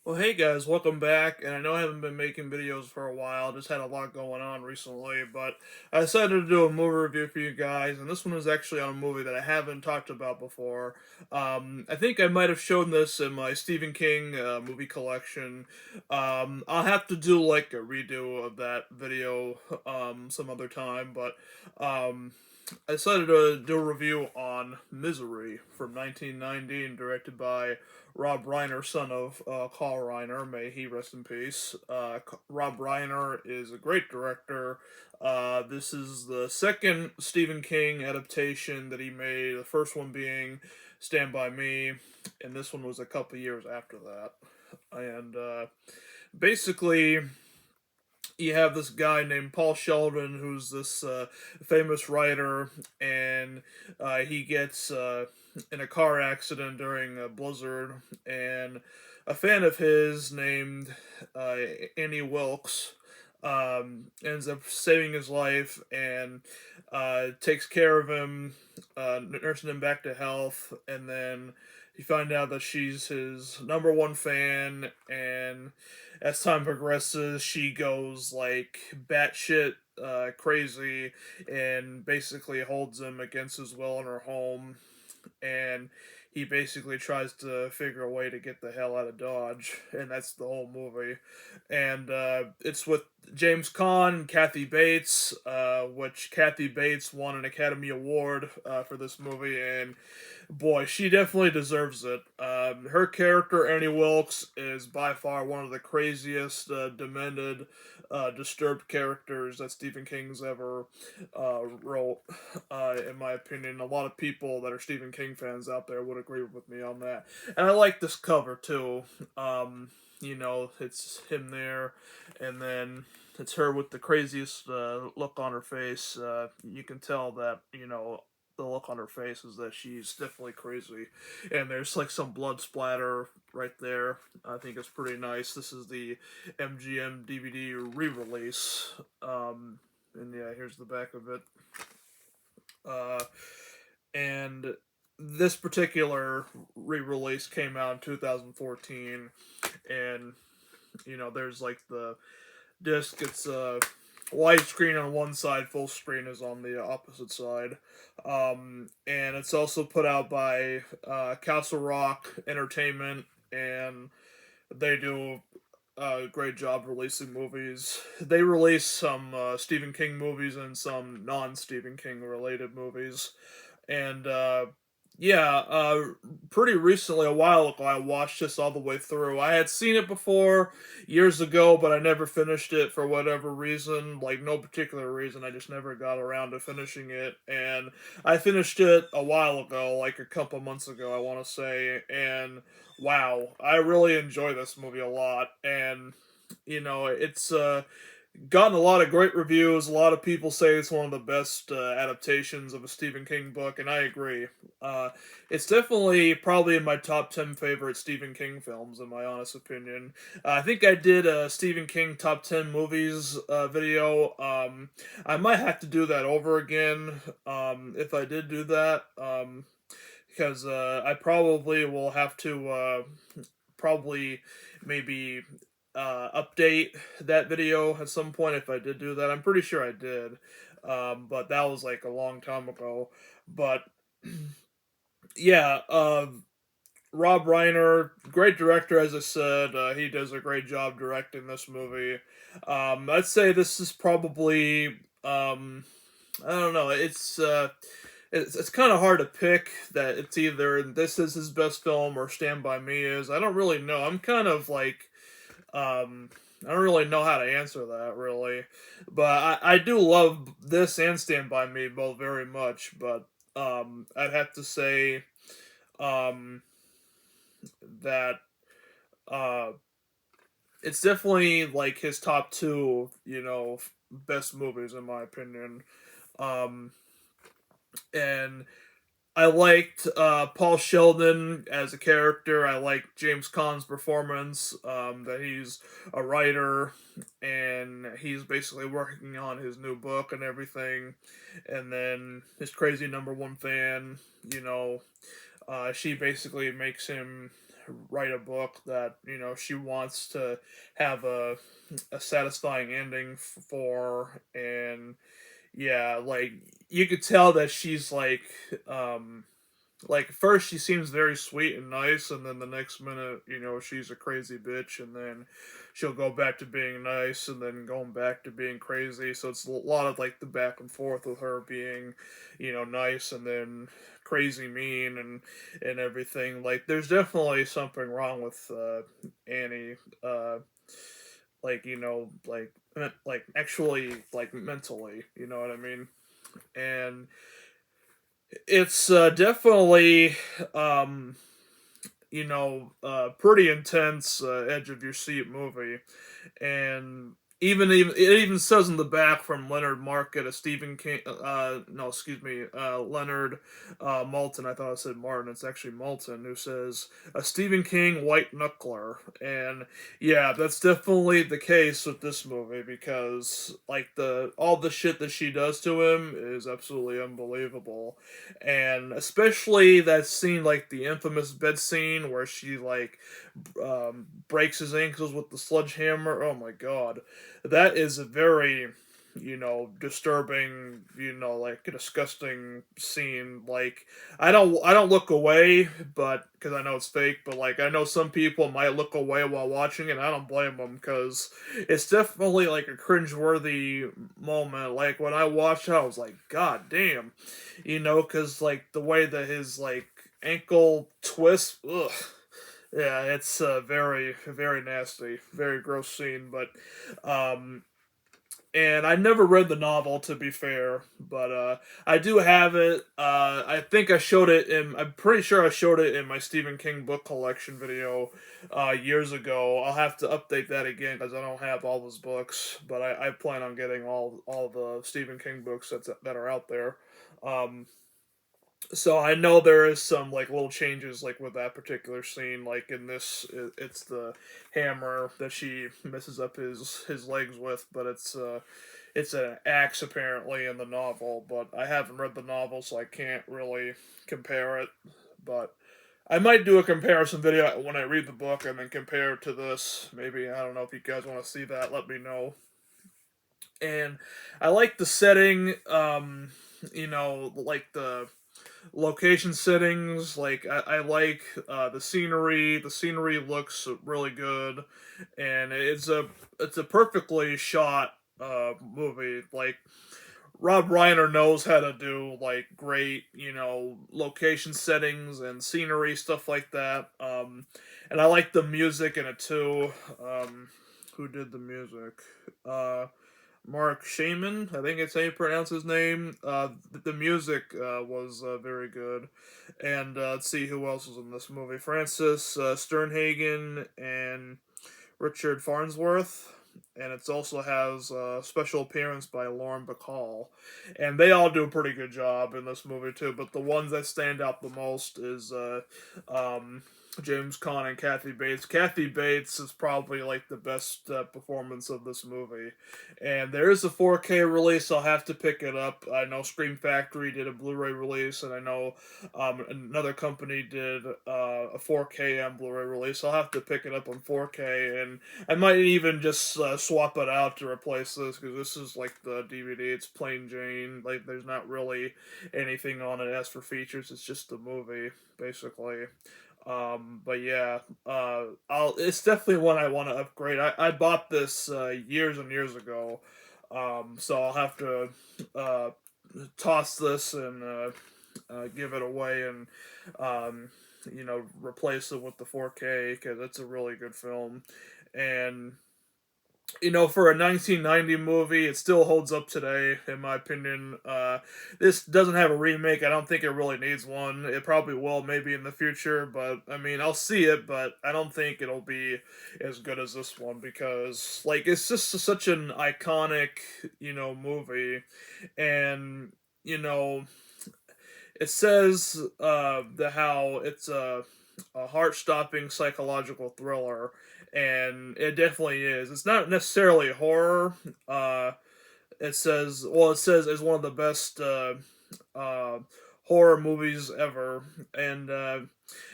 Well, hey guys, welcome back. And I know I haven't been making videos for a while, just had a lot going on recently, but I decided to do a movie review for you guys, and this one is actually on a movie that I haven't talked about before. I think I might have shown this in my Stephen King movie collection. I'll have to do like a redo of that video some other time, but um, I decided to do a review on Misery from 1990 and directed by Rob Reiner, son of Carl Reiner. May he rest in peace. Rob Reiner is a great director. This is the second Stephen King adaptation that he made, the first one being Stand By Me, and this one was a couple years after that. And basically, you have this guy named Paul Sheldon, who's this famous writer, and he gets in a car accident during a blizzard, and a fan of his named uh, Annie Wilkes ends up saving his life and takes care of him, nursing him back to health, and then you find out that she's his number one fan, and as time progresses, she goes like batshit crazy and basically holds him against his will in her home. And he basically tries to figure a way to get the hell out of Dodge, and that's the whole movie. And it's with James Caan, Kathy Bates, which Kathy Bates won an Academy Award for this movie, and boy, she definitely deserves it. Her character, Annie Wilkes, is by far one of the craziest, demented, disturbed characters that Stephen King's ever wrote, in my opinion. A lot of people that are Stephen King fans out there would agree with me on that. And I like this cover, too. It's him there, and then it's her with the craziest look on her face. You can tell that, the look on her face is that she's definitely crazy. And there's like some blood splatter right there. I think it's pretty nice. This is the MGM DVD re-release. And yeah, here's the back of it. Uh, and this particular re-release came out in 2014, and there's like the disc. It's widescreen on one side, full screen is on the opposite side. And it's also put out by Castle Rock Entertainment, and they do a great job releasing movies. They release some Stephen King movies and some non Stephen King related movies. And yeah, pretty recently, a while ago, I watched this all the way through. I had seen it before years ago, but I never finished it for whatever reason, like no particular reason. I just never got around to finishing it. And I finished it a while ago, like a couple months ago, I want to say. And wow, I really enjoy this movie a lot. And, it's gotten a lot of great reviews. A lot of people say it's one of the best adaptations of a Stephen King book, and I agree. Uh, it's definitely probably in my top 10 favorite Stephen King films, in my honest opinion. I think I did a Stephen King top 10 movies video. I might have to do that over again if I did do that. Because I probably will have to probably maybe update that video at some point if I did do that. I'm pretty sure I did, but that was like a long time ago. But yeah, Rob Reiner, great director, as I said. He does a great job directing this movie. I'd say this is probably I don't know. It's kind of hard to pick that it's either this is his best film or Stand By Me is. I don't really know. I'm kind of like I don't really know how to answer that really, but I do love this and Stand By Me both very much. But I'd have to say um, that uh, it's definitely like his top two, best movies in my opinion. Um, and I liked Paul Sheldon as a character. I liked James Caan's performance. That he's a writer and he's basically working on his new book and everything. And then his crazy number one fan, she basically makes him write a book that she wants to have a satisfying ending for. And yeah, like you could tell that she's like first she seems very sweet and nice, and then the next minute, she's a crazy bitch, and then she'll go back to being nice, and then going back to being crazy. So it's a lot of like the back and forth with her being, nice and then crazy mean and everything. Like there's definitely something wrong with Annie. Like like actually like mentally, you know what I mean? And it's definitely um pretty intense, edge of your seat movie. And even it even says in the back from Leonard Market, a Stephen King, no, excuse me, Leonard Maltin. I thought I said Martin. It's actually Maltin, who says a Stephen King white knuckler. And yeah, that's definitely the case with this movie, because like the all the shit that she does to him is absolutely unbelievable. And especially that scene, like the infamous bed scene where she like breaks his ankles with the sledgehammer. Oh my god, that is a very disturbing, like a disgusting scene. Like I don't look away, but because I know it's fake. But like I know some people might look away while watching it. And I don't blame them, because it's definitely like a cringeworthy moment. Like when I watched it, I was like, God damn, because like the way that his like ankle twists, ugh. Yeah, it's very, very nasty, very gross scene. But and I never read the novel, to be fair, but I do have it. I think I showed it in. I'm pretty sure I showed it in my Stephen King book collection video years ago. I'll have to update that again because I don't have all his books, but I plan on getting all the Stephen King books that are out there. Um, so I know there is some like little changes like with that particular scene. Like in this, it's the hammer that she messes up his legs with, but it's an axe apparently in the novel. But I haven't read the novel, so I can't really compare it. But I might do a comparison video when I read the book and then compare it to this. Maybe I don't know if you guys want to see that. Let me know. And I like the setting. Like the location settings. Like I like the scenery. The scenery looks really good, and it's a perfectly shot movie. Like Rob Reiner knows how to do like great, location settings and scenery stuff like that. And I like the music in it too. Who did the music? Uh, Mark Shaman, I think it's how you pronounce his name. The music was very good. And let's see who else was in this movie. Francis Sternhagen and Richard Farnsworth. And it also has a special appearance by Lauren Bacall. And they all do a pretty good job in this movie too. But the ones that stand out the most is um, James Caan and Kathy Bates. Kathy Bates is probably like the best performance of this movie. And there is a 4K release. I'll have to pick it up. I know Scream Factory did a Blu-ray release, and I know another company did a 4K and Blu-ray release. I'll have to pick it up on 4K, and I might even just swap it out to replace this, because this is like the DVD. It's plain Jane. Like there's not really anything on it as for features. It's just the movie basically. But yeah, it's definitely one I want to upgrade. I bought this years and years ago, so I'll have to uh, toss this and give it away and replace it with the 4K, because it's a really good film. And for a 1990 movie, it still holds up today, in my opinion. This doesn't have a remake. I don't think it really needs one. It probably will, maybe in the future, but I mean, I'll see it, but I don't think it'll be as good as this one, because, like, it's just such an iconic, movie. And, it says how it's a heart-stopping psychological thriller, and it definitely is. It's not necessarily horror. It says it's one of the best uh, horror movies ever, and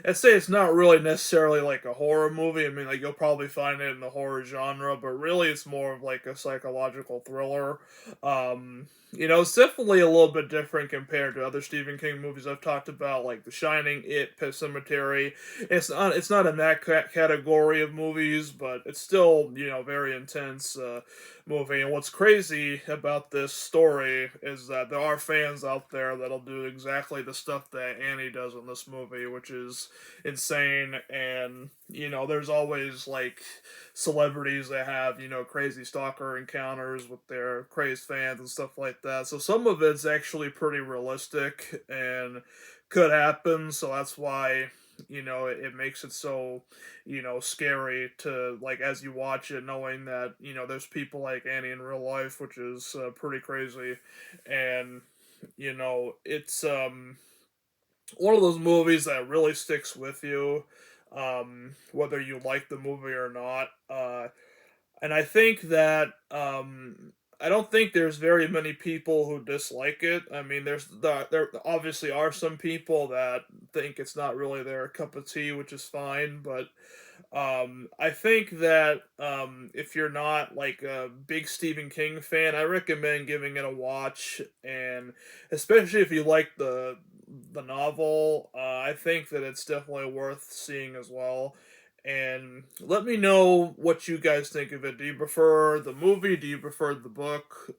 I'd say it's not really necessarily like a horror movie. I mean, like you'll probably find it in the horror genre, but really it's more of like a psychological thriller. It's definitely a little bit different compared to other Stephen King movies I've talked about, like The Shining, It, Pet Sematary. It's not in that category of movies, but it's still very intense movie. And what's crazy about this story is that there are fans out there that'll do exactly the stuff that Annie does in this movie, which is insane. And there's always like celebrities that have crazy stalker encounters with their crazed fans and stuff like that. So some of it's actually pretty realistic and could happen. So that's why it makes it so scary to, like, as you watch it, knowing that there's people like Annie in real life, which is pretty crazy. And it's one of those movies that really sticks with you, whether you like the movie or not. And I think that I don't think there's very many people who dislike it. I mean, there obviously are some people that think it's not really their cup of tea, which is fine. But I think that if you're not like a big Stephen King fan, I recommend giving it a watch, and especially if you like the novel, I think that it's definitely worth seeing as well. And let me know what you guys think of it. Do you prefer the movie? Do you prefer the book?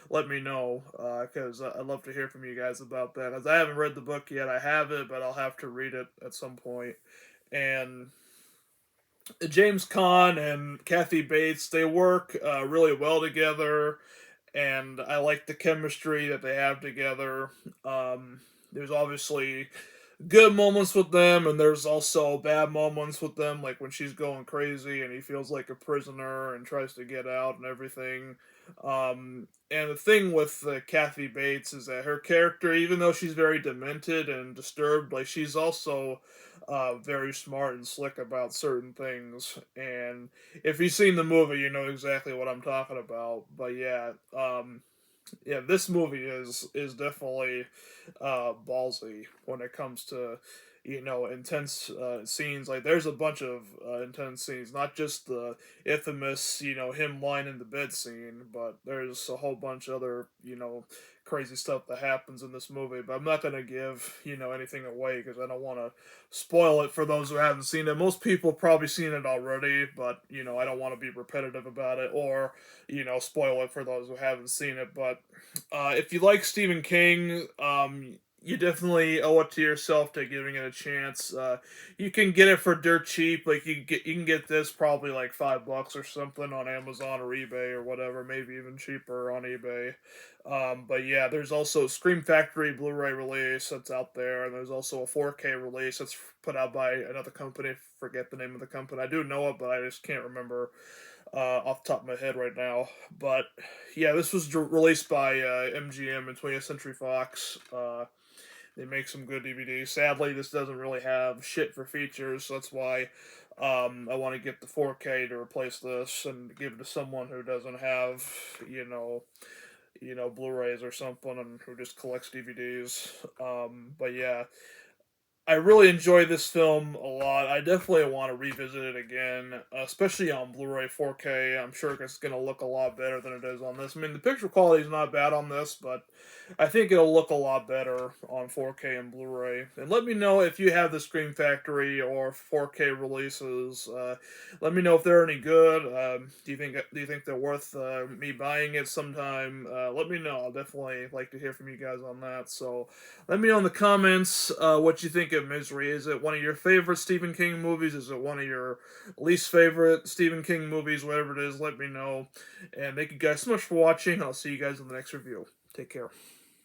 Let me know, because I'd love to hear from you guys about that. As I haven't read the book yet, I have it, but I'll have to read it at some point. And James Caan and Kathy Bates, they work really well together, and I like the chemistry that they have together. There's obviously good moments with them, and there's also bad moments with them, like when she's going crazy and he feels like a prisoner and tries to get out and everything. And the thing with Kathy Bates is that her character, even though she's very demented and disturbed, like she's also very smart and slick about certain things. And if you've seen the movie, you know exactly what I'm talking about. But yeah, this movie is definitely ballsy when it comes to intense scenes. Like there's a bunch of intense scenes, not just the infamous him lying in the bed scene, but there's a whole bunch of other crazy stuff that happens in this movie. But I'm not gonna give anything away because I don't want to spoil it for those who haven't seen it. Most people probably seen it already, but I don't want to be repetitive about it or spoil it for those who haven't seen it. But if you like Stephen King, you definitely owe it to yourself to giving it a chance. You can get it for dirt cheap. Like you can get this probably like $5 or something on Amazon or eBay or whatever, maybe even cheaper on eBay. But yeah, there's also Scream Factory Blu-ray release that's out there, and there's also a 4K release that's put out by another company. Forget the name of the company. I do know it, but I just can't remember off the top of my head right now. But yeah, this was released by MGM and 20th Century Fox. They make some good DVDs. Sadly, this doesn't really have shit for features, so that's why I want to get the 4K to replace this and give it to someone who doesn't have, you know, Blu-rays or something, and who just collects DVDs. But yeah, I really enjoy this film a lot. I definitely want to revisit it again, especially on Blu-ray 4K. I'm sure it's going to look a lot better than it is on this. I mean, the picture quality is not bad on this, but I think it'll look a lot better on 4K and Blu-ray. And let me know if you have the Scream Factory or 4K releases. Let me know if they're any good. Do you think they're worth me buying it sometime? Let me know. I'll definitely like to hear from you guys on that. So let me know in the comments what you think of Misery. Is it one of your favorite Stephen King movies? Is it one of your least favorite Stephen King movies? Whatever it is, let me know. And thank you guys so much for watching. I'll see you guys in the next review. Take care.